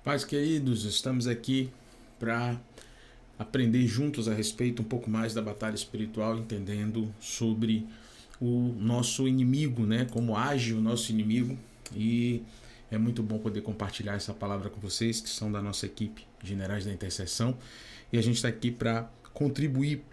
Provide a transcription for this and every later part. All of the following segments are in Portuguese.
Pais queridos, estamos aqui para aprender juntos a respeito um pouco mais da batalha espiritual, entendendo sobre o nosso inimigo, né? Como age o nosso inimigo. E é muito bom poder compartilhar essa palavra com vocês, que são da nossa equipe Generais da Intercessão. E a gente está aqui para contribuir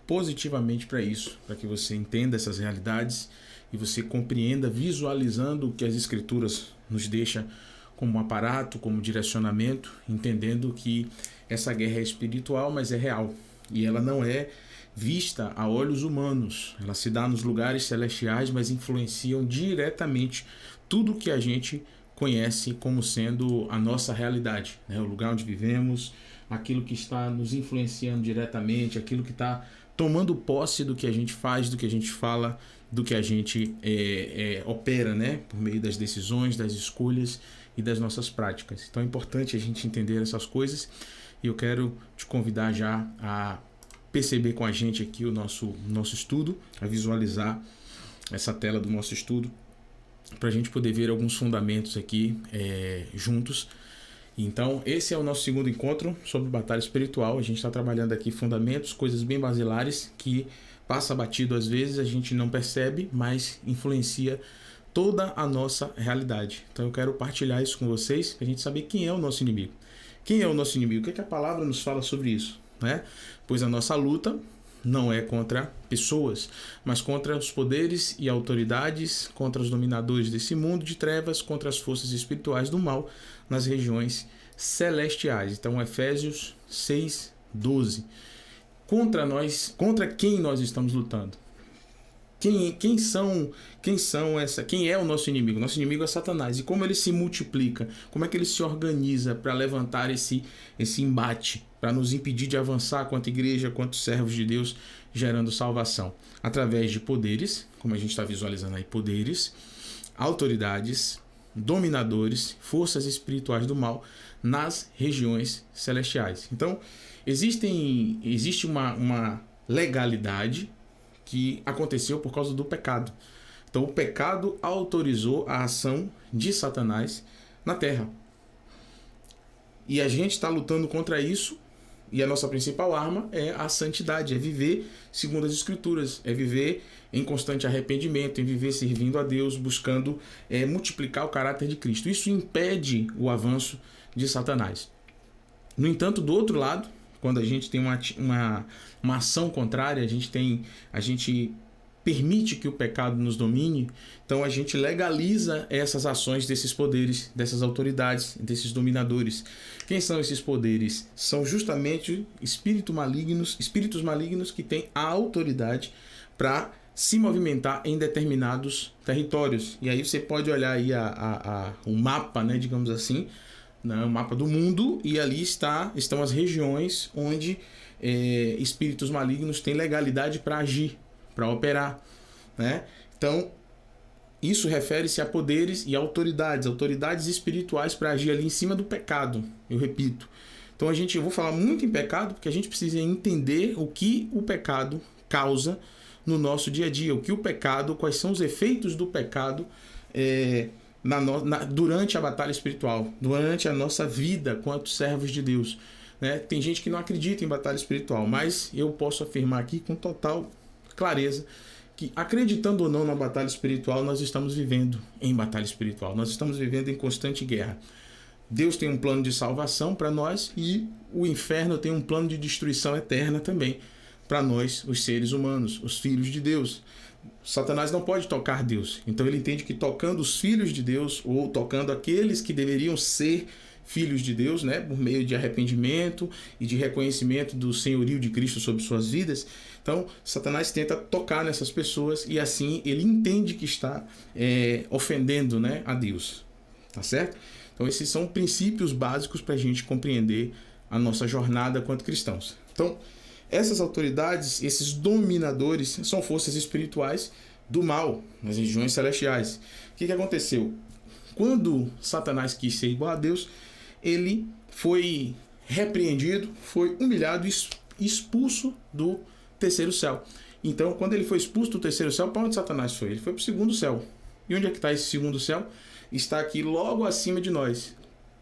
positivamente para isso, para que você entenda essas realidades e você compreenda visualizando o que as Escrituras nos deixam como aparato, como direcionamento, entendendo que essa guerra é espiritual, mas é real. E ela não é vista a olhos humanos. Ela se dá nos lugares celestiais, mas influenciam diretamente tudo que a gente conhece como sendo a nossa realidade, né? O lugar onde vivemos, aquilo que está nos influenciando diretamente, aquilo que está tomando posse do que a gente faz, do que a gente fala, do que a gente opera, né? Por meio das decisões, das escolhas e das nossas práticas. Então é importante a gente entender essas coisas e eu quero te convidar já a perceber com a gente aqui o nosso estudo, a visualizar essa tela do nosso estudo, para a gente poder ver alguns fundamentos aqui juntos. Então, esse é o nosso segundo encontro sobre batalha espiritual. A gente está trabalhando aqui fundamentos, coisas bem basilares que passa batido às vezes, a gente não percebe, mas influencia toda a nossa realidade. Então eu quero partilhar isso com vocês, para a gente saber quem é o nosso inimigo. Quem é o nosso inimigo? O que é que a palavra nos fala sobre isso, né? Pois a nossa luta não é contra pessoas, mas contra os poderes e autoridades, contra os dominadores desse mundo de trevas, contra as forças espirituais do mal nas regiões celestiais. Então, Efésios 6:12. Contra quem nós estamos lutando? Quem é o nosso inimigo? Nosso inimigo é Satanás. E como ele se multiplica? Como é que ele se organiza para levantar esse embate, para nos impedir de avançar quanto igreja, quanto servos de Deus, gerando salvação? Através de poderes, como a gente está visualizando aí, poderes, autoridades, dominadores, forças espirituais do mal nas regiões celestiais. Então, existe uma legalidade que aconteceu por causa do pecado. Então o pecado autorizou a ação de Satanás na terra. E a gente está lutando contra isso, e a nossa principal arma é a santidade, é viver segundo as Escrituras, é viver em constante arrependimento, em viver servindo a Deus, buscando multiplicar o caráter de Cristo. Isso impede o avanço de Satanás. No entanto, do outro lado, quando a gente tem uma ação contrária, a gente permite que o pecado nos domine, então a gente legaliza essas ações desses poderes, dessas autoridades, desses dominadores. Quem são esses poderes? São justamente espíritos malignos que têm a autoridade para se movimentar em determinados territórios. E aí você pode olhar aí o mapa, né, digamos assim, o mapa do mundo, e ali estão as regiões onde espíritos malignos têm legalidade para agir, para operar, né? Então, isso refere-se a poderes e autoridades espirituais para agir ali em cima do pecado, eu repito. Então, eu vou falar muito em pecado, porque a gente precisa entender o que o pecado causa no nosso dia a dia, quais são os efeitos do pecado durante a batalha espiritual, durante a nossa vida quanto servos de Deus, né? Tem gente que não acredita em batalha espiritual, mas eu posso afirmar aqui com total clareza que, acreditando ou não na batalha espiritual, nós estamos vivendo em batalha espiritual, nós estamos vivendo em constante guerra. Deus tem um plano de salvação para nós e o inferno tem um plano de destruição eterna também para nós, os seres humanos, os filhos de Deus. Satanás não pode tocar Deus, então ele entende que tocando os filhos de Deus, ou tocando aqueles que deveriam ser filhos de Deus, né, por meio de arrependimento e de reconhecimento do senhorio de Cristo sobre suas vidas, então Satanás tenta tocar nessas pessoas e assim ele entende que está ofendendo, né, a Deus, tá certo? Então esses são princípios básicos para a gente compreender a nossa jornada quanto cristãos. Então, essas autoridades, esses dominadores, são forças espirituais do mal nas regiões celestiais. O que aconteceu? Quando Satanás quis ser igual a Deus, ele foi repreendido, foi humilhado e expulso do terceiro céu. Então, quando ele foi expulso do terceiro céu, para onde Satanás foi? Ele foi para o segundo céu. E onde é que está esse segundo céu? Está aqui logo acima de nós.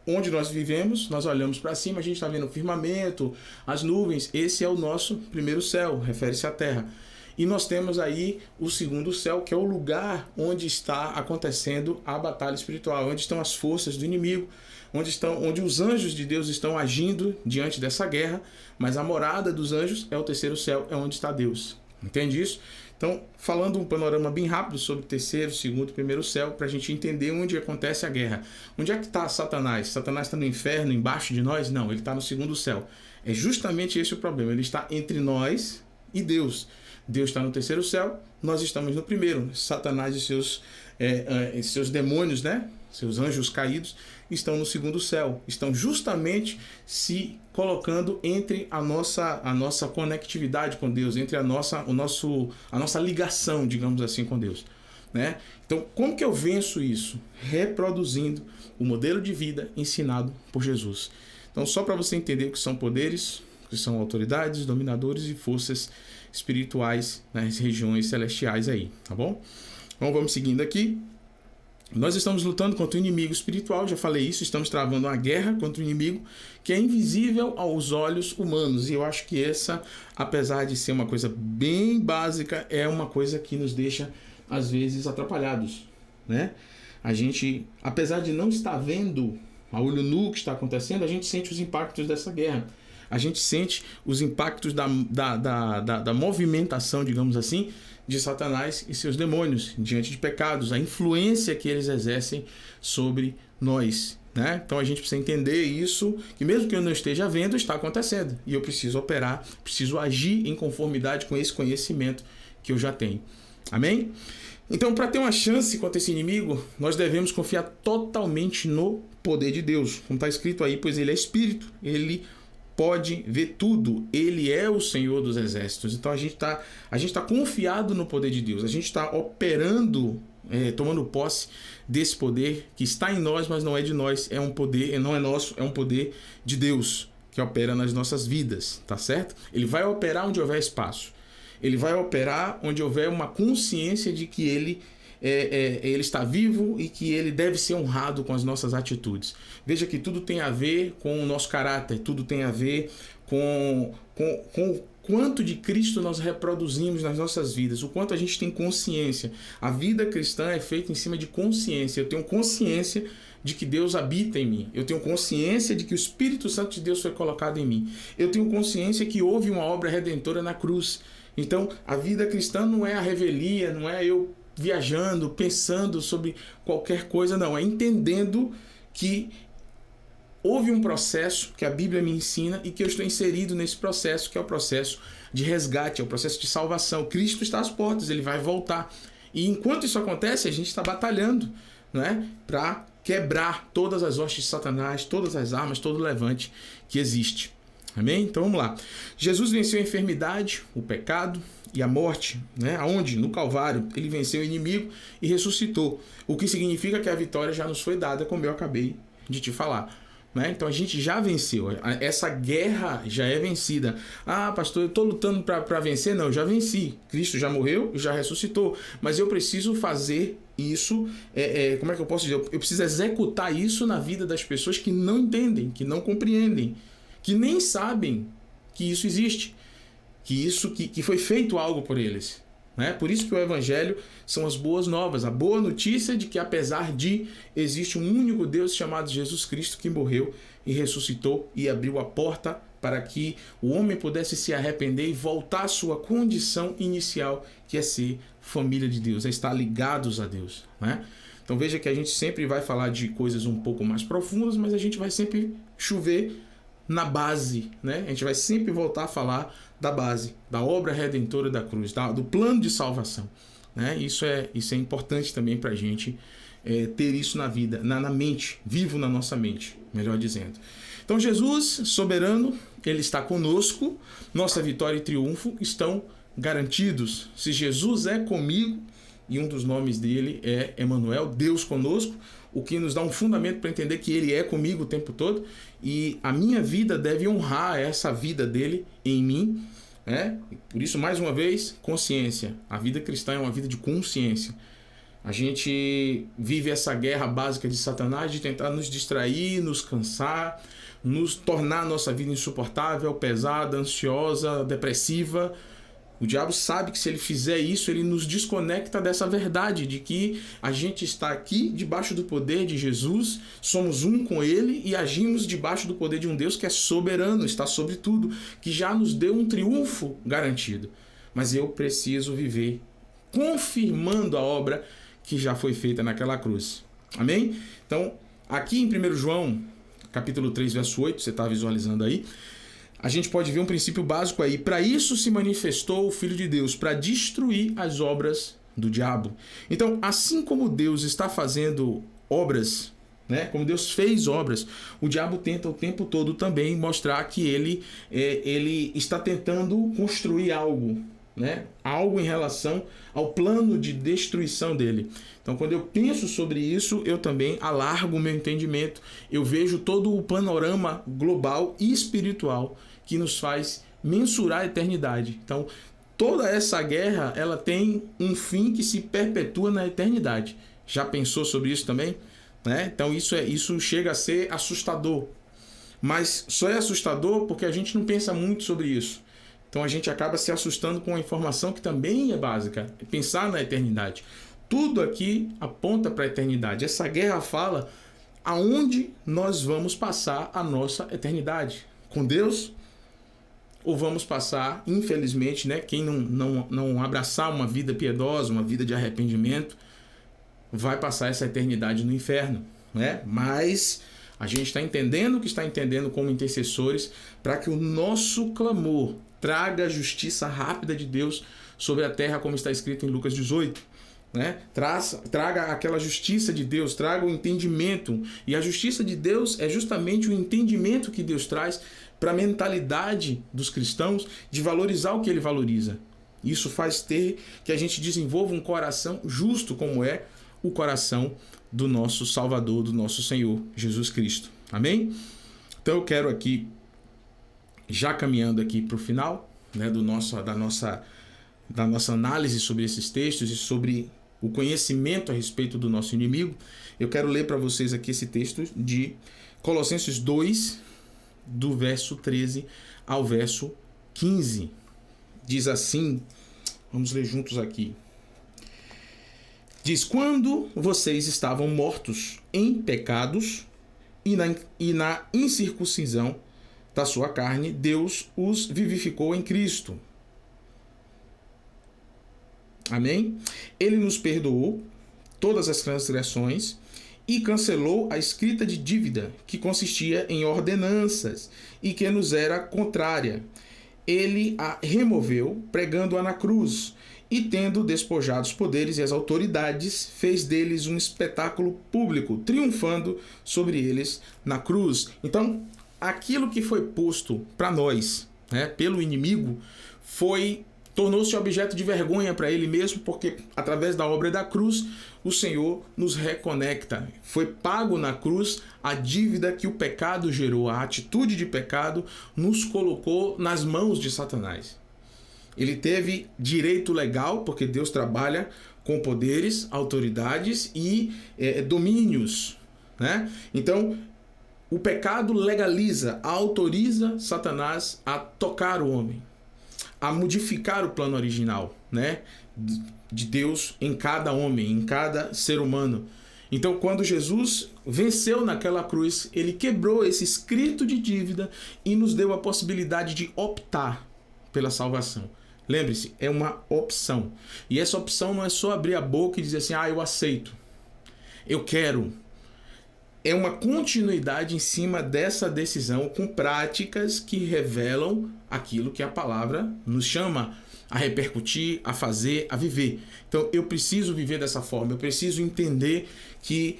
onde nós vivemos, nós olhamos para cima, a gente está vendo o firmamento, as nuvens. Esse é o nosso primeiro céu, refere-se à terra. E nós temos aí o segundo céu, que é o lugar onde está acontecendo a batalha espiritual, onde estão as forças do inimigo, onde os anjos de Deus estão agindo diante dessa guerra, mas a morada dos anjos é o terceiro céu, é onde está Deus. Entende isso? Então, falando um panorama bem rápido sobre o terceiro, segundo, primeiro céu, para a gente entender onde acontece a guerra. Onde é que está Satanás? Satanás está no inferno, embaixo de nós? Não, ele está no segundo céu. É justamente esse o problema. Ele está entre nós e Deus. Deus está no terceiro céu, nós estamos no primeiro. Satanás e seus demônios, né? Seus anjos caídos, estão no segundo céu. Estão justamente se colocando entre a nossa conectividade com Deus, entre a nossa ligação, digamos assim, com Deus. Né? Então, como que eu venço isso? Reproduzindo o modelo de vida ensinado por Jesus. Então, só para você entender o que são poderes, o que são autoridades, dominadores e forças espirituais nas regiões celestiais aí, tá bom? Então, vamos seguindo aqui. Nós estamos lutando contra o inimigo espiritual, já falei isso, estamos travando uma guerra contra o inimigo que é invisível aos olhos humanos. E eu acho que essa, apesar de ser uma coisa bem básica, é uma coisa que nos deixa, às vezes, atrapalhados, né? A gente, apesar de não estar vendo a olho nu o que está acontecendo, a gente sente os impactos dessa guerra. A gente sente os impactos da movimentação, digamos assim, de Satanás e seus demônios diante de pecados, a influência que eles exercem sobre nós, né? Então a gente precisa entender isso, que mesmo que eu não esteja vendo, está acontecendo. E eu preciso operar, preciso agir em conformidade com esse conhecimento que eu já tenho. Amém? Então, para ter uma chance contra esse inimigo, nós devemos confiar totalmente no poder de Deus. Como está escrito aí, pois ele é espírito, ele pode ver tudo, ele é o Senhor dos exércitos. Então a gente tá confiado no poder de Deus, a gente está operando, tomando posse desse poder que está em nós, mas não é de nós, é um poder, não é nosso, é um poder de Deus que opera nas nossas vidas, tá certo? Ele vai operar onde houver espaço, ele vai operar onde houver uma consciência de que ele está vivo e que ele deve ser honrado com as nossas atitudes. Veja que tudo tem a ver com o nosso caráter, tudo tem a ver com o quanto de Cristo nós reproduzimos nas nossas vidas, o quanto a gente tem consciência. A vida cristã é feita em cima de consciência. Eu tenho consciência de que Deus habita em mim. Eu tenho consciência de que o Espírito Santo de Deus foi colocado em mim. Eu tenho consciência que houve uma obra redentora na cruz. Então, a vida cristã não é a revelia, não é eu viajando, pensando sobre qualquer coisa, não. É entendendo que houve um processo que a Bíblia me ensina e que eu estou inserido nesse processo, que é o processo de resgate, é o processo de salvação. Cristo está às portas, ele vai voltar. E enquanto isso acontece, a gente está batalhando, né, para quebrar todas as hostes de Satanás, todas as armas, todo o levante que existe. Amém? Então vamos lá. Jesus venceu a enfermidade, o pecado e a morte, né? Aonde? No Calvário. Ele venceu o inimigo e ressuscitou. O que significa que a vitória já nos foi dada, como eu acabei de te falar. Né? Então a gente já venceu. Essa guerra já é vencida. Ah, pastor, eu estou lutando para vencer? Não, eu já venci. Cristo já morreu e já ressuscitou. Mas eu preciso fazer isso. Como é que eu posso dizer? Eu preciso executar isso na vida das pessoas que não entendem, que não compreendem, que nem sabem que isso existe, que foi feito algo por eles. Né? Por isso que o Evangelho são as boas novas, a boa notícia de que apesar de, existe um único Deus chamado Jesus Cristo que morreu e ressuscitou e abriu a porta para que o homem pudesse se arrepender e voltar à sua condição inicial, que é ser família de Deus, é estar ligados a Deus. Né? Então veja que a gente sempre vai falar de coisas um pouco mais profundas, mas a gente vai sempre chover na base, né? A gente vai sempre voltar a falar da base, da obra redentora da cruz, do plano de salvação, né? Isso é importante também para a gente ter isso na vida, na mente, vivo na nossa mente, melhor dizendo. Então Jesus, soberano, ele está conosco, nossa vitória e triunfo estão garantidos. Se Jesus é comigo, e um dos nomes dele é Emanuel, Deus conosco, o que nos dá um fundamento para entender que ele é comigo o tempo todo, e a minha vida deve honrar essa vida dele em mim, né? Por isso, mais uma vez, consciência. A vida cristã é uma vida de consciência. A gente vive essa guerra básica de Satanás de tentar nos distrair, nos cansar, nos tornar a nossa vida insuportável, pesada, ansiosa, depressiva. O diabo sabe que se ele fizer isso, ele nos desconecta dessa verdade de que a gente está aqui debaixo do poder de Jesus, somos um com ele e agimos debaixo do poder de um Deus que é soberano, está sobre tudo, que já nos deu um triunfo garantido. Mas eu preciso viver confirmando a obra que já foi feita naquela cruz. Amém? Então, aqui em 1 João, capítulo 3, verso 8, você está visualizando aí, a gente pode ver um princípio básico aí. Para isso se manifestou o Filho de Deus, para destruir as obras do diabo. Então, assim como Deus está fazendo obras, né? Como Deus fez obras, o diabo tenta o tempo todo também mostrar que ele está tentando construir algo, né? Algo em relação ao plano de destruição dele. Então, quando eu penso sobre isso, eu também alargo o meu entendimento. Eu vejo todo o panorama global e espiritual que nos faz mensurar a eternidade. Então, toda essa guerra, ela tem um fim que se perpetua na eternidade. Já pensou sobre isso também? Né? Então, isso chega a ser assustador. Mas só é assustador porque a gente não pensa muito sobre isso. Então a gente acaba se assustando com a informação que também é básica, pensar na eternidade. Tudo aqui aponta para a eternidade. Essa guerra fala aonde nós vamos passar a nossa eternidade. Com Deus? Ou vamos passar, infelizmente, né, quem não abraçar uma vida piedosa, uma vida de arrependimento, vai passar essa eternidade no inferno. Né? Mas a gente está entendendo o que está entendendo como intercessores para que o nosso clamor traga a justiça rápida de Deus sobre a terra, como está escrito em Lucas 18. Né? Traga aquela justiça de Deus, traga o entendimento. E a justiça de Deus é justamente o entendimento que Deus traz para a mentalidade dos cristãos de valorizar o que ele valoriza. Isso faz ter que a gente desenvolva um coração justo, como é o coração do nosso Salvador, do nosso Senhor Jesus Cristo. Amém? Então eu quero aqui, já caminhando aqui para o final, né, da nossa análise sobre esses textos e sobre o conhecimento a respeito do nosso inimigo, eu quero ler para vocês aqui esse texto de Colossenses 2, do verso 13 ao verso 15. Diz assim, vamos ler juntos aqui. Diz: quando vocês estavam mortos em pecados e na incircuncisão da sua carne, Deus os vivificou em Cristo. Amém? Ele nos perdoou todas as transgressões e cancelou a escrita de dívida que consistia em ordenanças e que nos era contrária. Ele a removeu, pregando-a na cruz, e tendo despojado os poderes e as autoridades, fez deles um espetáculo público, triunfando sobre eles na cruz. Então, aquilo que foi posto para nós, né, pelo inimigo, tornou-se objeto de vergonha para ele mesmo, porque através da obra da cruz, o Senhor nos reconecta. Foi pago na cruz a dívida que o pecado gerou, a atitude de pecado nos colocou nas mãos de Satanás. Ele teve direito legal, porque Deus trabalha com poderes, autoridades e domínios. Né? Então, o pecado legaliza, autoriza Satanás a tocar o homem, a modificar o plano original, né, de Deus em cada homem, em cada ser humano. Então, quando Jesus venceu naquela cruz, ele quebrou esse escrito de dívida e nos deu a possibilidade de optar pela salvação. Lembre-se, é uma opção. E essa opção não é só abrir a boca e dizer assim, eu aceito, eu quero. É uma continuidade em cima dessa decisão com práticas que revelam aquilo que a palavra nos chama a repercutir, a fazer, a viver. Então eu preciso viver dessa forma, eu preciso entender que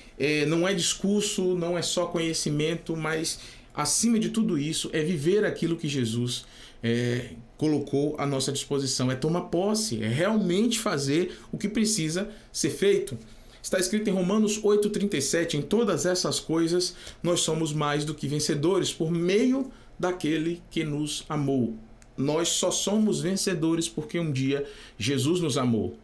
não é discurso, não é só conhecimento, mas acima de tudo isso é viver aquilo que Jesus colocou à nossa disposição, é tomar posse, é realmente fazer o que precisa ser feito. Está escrito em Romanos 8,37, em todas essas coisas nós somos mais do que vencedores por meio daquele que nos amou. Nós só somos vencedores porque um dia Jesus nos amou.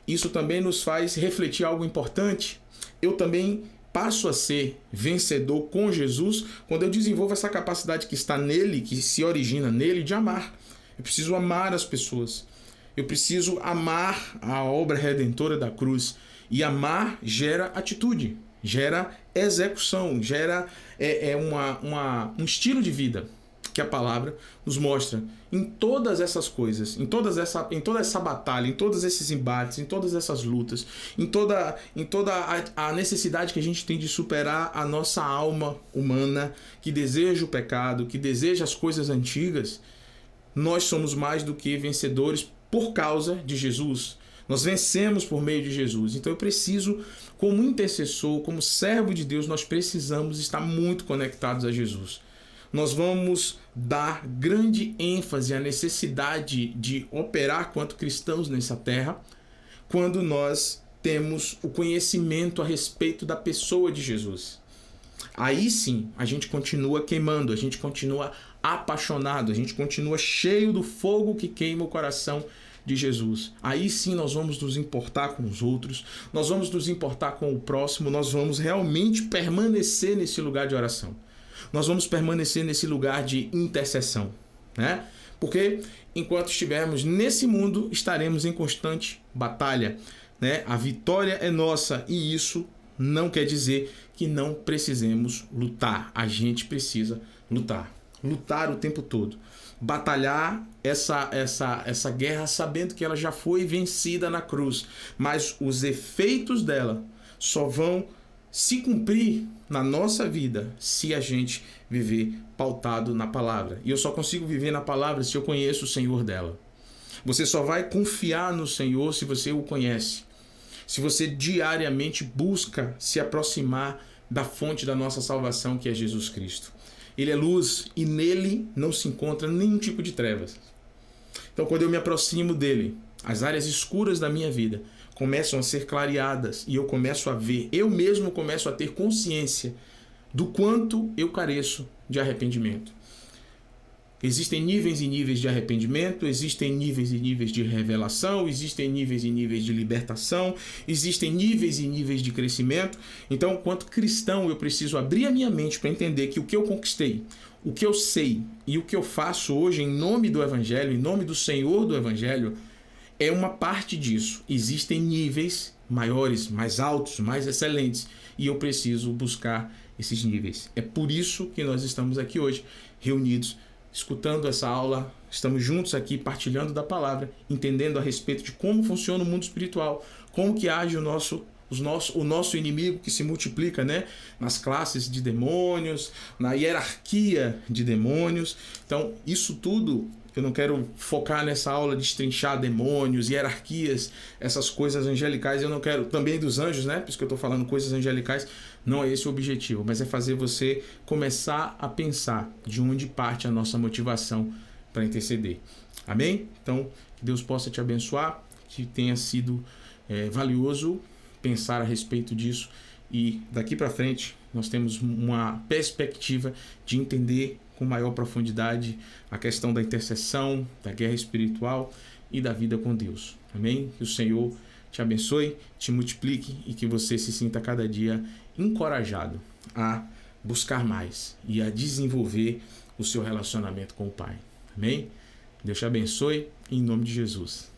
isso também nos faz refletir algo importante. Eu também passo a ser vencedor com Jesus quando eu desenvolvo essa capacidade que está nele, que se origina nele, de amar. Eu preciso amar as pessoas. Eu preciso amar a obra redentora da cruz. E amar gera atitude, gera execução, gera um estilo de vida que a palavra nos mostra em todas essas coisas, em toda essa batalha, em todos esses embates, em todas essas lutas, em toda a necessidade que a gente tem de superar a nossa alma humana que deseja o pecado, que deseja as coisas antigas. Nós somos mais do que vencedores por causa de Jesus. Nós vencemos por meio de Jesus. Então eu preciso, como intercessor, como servo de Deus, nós precisamos estar muito conectados a Jesus. Nós vamos dar grande ênfase à necessidade de operar quanto cristãos nessa terra quando nós temos o conhecimento a respeito da pessoa de Jesus. Aí sim, a gente continua queimando, a gente continua apaixonado, a gente continua cheio do fogo que queima o coração de Jesus. Aí sim nós vamos nos importar com os outros, nós vamos nos importar com o próximo, nós vamos realmente permanecer nesse lugar de oração. Nós vamos permanecer nesse lugar de intercessão, né? Porque enquanto estivermos nesse mundo, estaremos em constante batalha, né? A vitória é nossa e isso não quer dizer que não precisemos lutar. A gente precisa lutar. Lutar o tempo todo. Batalhar essa guerra sabendo que ela já foi vencida na cruz. Mas os efeitos dela só vão se cumprir na nossa vida se a gente viver pautado na palavra. E eu só consigo viver na palavra se eu conheço o Senhor dela. Você só vai confiar no Senhor se você o conhece. Se você diariamente busca se aproximar da fonte da nossa salvação, que é Jesus Cristo. Ele é luz e nele não se encontra nenhum tipo de trevas. Então, quando eu me aproximo dele, as áreas escuras da minha vida começam a ser clareadas e eu começo a ver, eu mesmo começo a ter consciência do quanto eu careço de arrependimento. Existem níveis e níveis de arrependimento, existem níveis e níveis de revelação, existem níveis e níveis de libertação, existem níveis e níveis de crescimento. Então, quanto cristão, eu preciso abrir a minha mente para entender que o que eu conquistei, o que eu sei e o que eu faço hoje em nome do Evangelho, em nome do Senhor do Evangelho, é uma parte disso. Existem níveis maiores, mais altos, mais excelentes, e eu preciso buscar esses níveis. É por isso que nós estamos aqui hoje, reunidos, escutando essa aula, estamos juntos aqui partilhando da palavra, entendendo a respeito de como funciona o mundo espiritual, como que age o nosso inimigo que se multiplica, né? Nas classes de demônios, na hierarquia de demônios. Então, isso tudo, eu não quero focar nessa aula de destrinchar demônios, hierarquias, essas coisas angelicais, eu não quero, também dos anjos, né? Por isso que eu estou falando coisas angelicais, não é esse o objetivo, mas é fazer você começar a pensar de onde parte a nossa motivação para interceder. Amém? Então, que Deus possa te abençoar, que tenha sido valioso pensar a respeito disso e daqui para frente nós temos uma perspectiva de entender com maior profundidade a questão da intercessão, da guerra espiritual e da vida com Deus. Amém? Que o Senhor te abençoe, te multiplique e que você se sinta cada dia encorajado a buscar mais e a desenvolver o seu relacionamento com o Pai. Amém? Deus te abençoe em nome de Jesus.